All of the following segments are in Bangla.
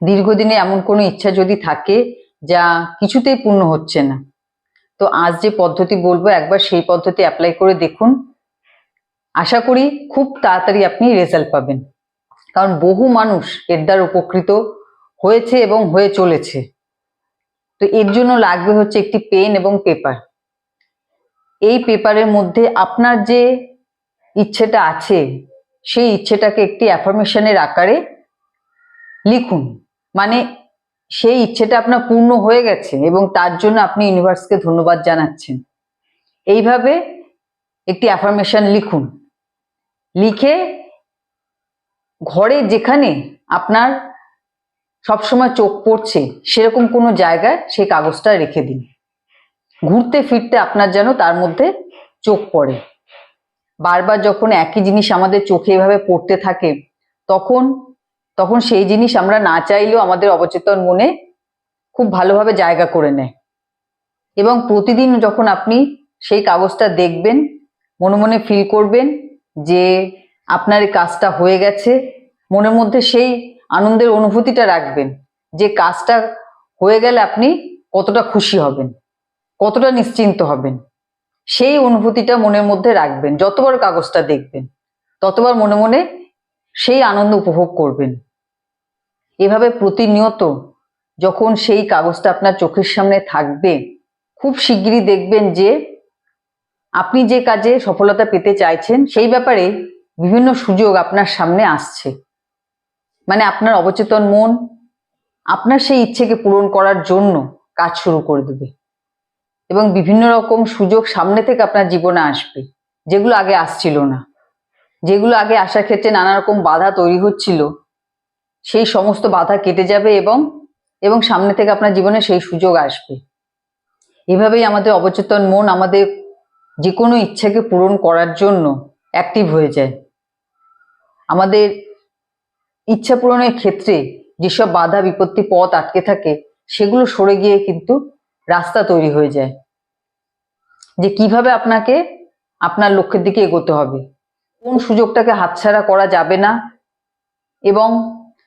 দীর্ঘদিনে এমন কোনো ইচ্ছা যদি থাকে যা কিছুতেই পূর্ণ হচ্ছে না, তো আজ যে পদ্ধতি বলবো একবার সেই পদ্ধতি অ্যাপ্লাই করে দেখুন। আশা করি খুব তাড়াতাড়ি আপনি রেজাল্ট পাবেন, কারণ বহু মানুষ এর দ্বারা উপকৃত হয়েছে এবং হয়ে চলেছে। তো এর জন্য লাগবে হচ্ছে একটি পেন এবং পেপার। এই পেপারের মধ্যে আপনার যে ইচ্ছেটা আছে সেই ইচ্ছেটাকে একটি অ্যাফার্মেশনের আকারে লিখুন। মানে সেই ইচ্ছেটা আপনার পূর্ণ হয়ে গেছে এবং তার জন্য আপনি ইউনিভার্সকে ধন্যবাদ জানাচ্ছেন। এইভাবে একটি অ্যাফার্মেশন লিখুন। লিখে ঘরে যেখানে আপনার সবসময় চোখ পড়ছে সেরকম কোনো জায়গায় সেই কাগজটা রেখে দিন। ঘুরতে ফিরতে আপনার যেন তার মধ্যে চোখ পড়ে। বারবার যখন একই জিনিস আমাদের চোখে এভাবে পড়তে থাকে তখন সেই জিনিস আমরা না চাইলেও আমাদের অবচেতন মনে খুব ভালোভাবে জায়গা করে নেয়। এবং প্রতিদিন যখন আপনি সেই কাগজটা দেখবেন, মনে মনে ফিল করবেন যে আপনার এই কাজটা হয়ে গেছে, মনের মধ্যে সেই আনন্দের অনুভূতিটা রাখবেন যে কাজটা হয়ে গেলে আপনি কতটা খুশি হবেন, কতটা নিশ্চিন্ত হবেন। সেই অনুভূতিটা মনের মধ্যে রাখবেন। যতবার কাগজটা দেখবেন ততবার মনে মনে সেই আনন্দ উপভোগ করবেন। এভাবে প্রতিনিয়ত যখন সেই কাগজটা আপনার চোখের সামনে থাকবে, খুব শিগগিরই দেখবেন যে আপনি যে কাজে সফলতা পেতে চাইছেন সেই ব্যাপারে বিভিন্ন সুযোগ আপনার সামনে আসছে। মানে আপনার অবচেতন মন আপনার সেই ইচ্ছেকে পূরণ করার জন্য কাজ শুরু করে দেবে এবং বিভিন্ন রকম সুযোগ সামনে থেকে আপনার জীবনে আসবে, যেগুলো আগে আসছিল না। যেগুলো আগে আসার ক্ষেত্রে নানা রকম বাধা তৈরি হচ্ছিল, সেই সমস্ত বাধা কেটে যাবে এবং সামনে থেকে আপনার জীবনে সেই সুযোগ আসবে। এভাবেই আমাদের অবচেতন মন আমাদের যে কোনো ইচ্ছাকে পূরণ করার জন্য অ্যাক্টিভ হয়ে যায়। আমাদের ইচ্ছা পূরণের ক্ষেত্রে যেসব বাধা বিপত্তি পথ আটকে থাকে সেগুলো সরে গিয়ে কিন্তু রাস্তা তৈরি হয়ে যায় যে কিভাবে আপনাকে আপনার লক্ষ্যের দিকে এগোতে হবে, কোন সুযোগটাকে হাতছাড়া করা যাবে না এবং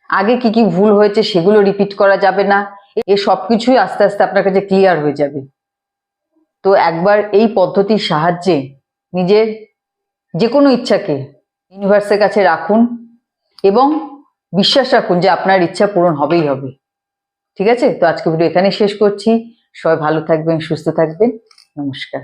আগে কি কি ভুল হয়েছে সেগুলো রিপিট করা যাবে না। এ সব কিছুই আস্তে আস্তে আপনার কাছে ক্লিয়ার হয়ে যাবে। তো একবার এই পদ্ধতির সাহায্যে নিজের যে কোনো ইচ্ছাকে ইউনিভার্সের কাছে রাখুন এবং বিশ্বাস রাখুন যে আপনার ইচ্ছা পূরণ হবেই হবে। ঠিক আছে? তো আজকে ভিডিও এখানেই শেষ করছি। সবাই ভালো থাকবেন, সুস্থ থাকবেন। নমস্কার।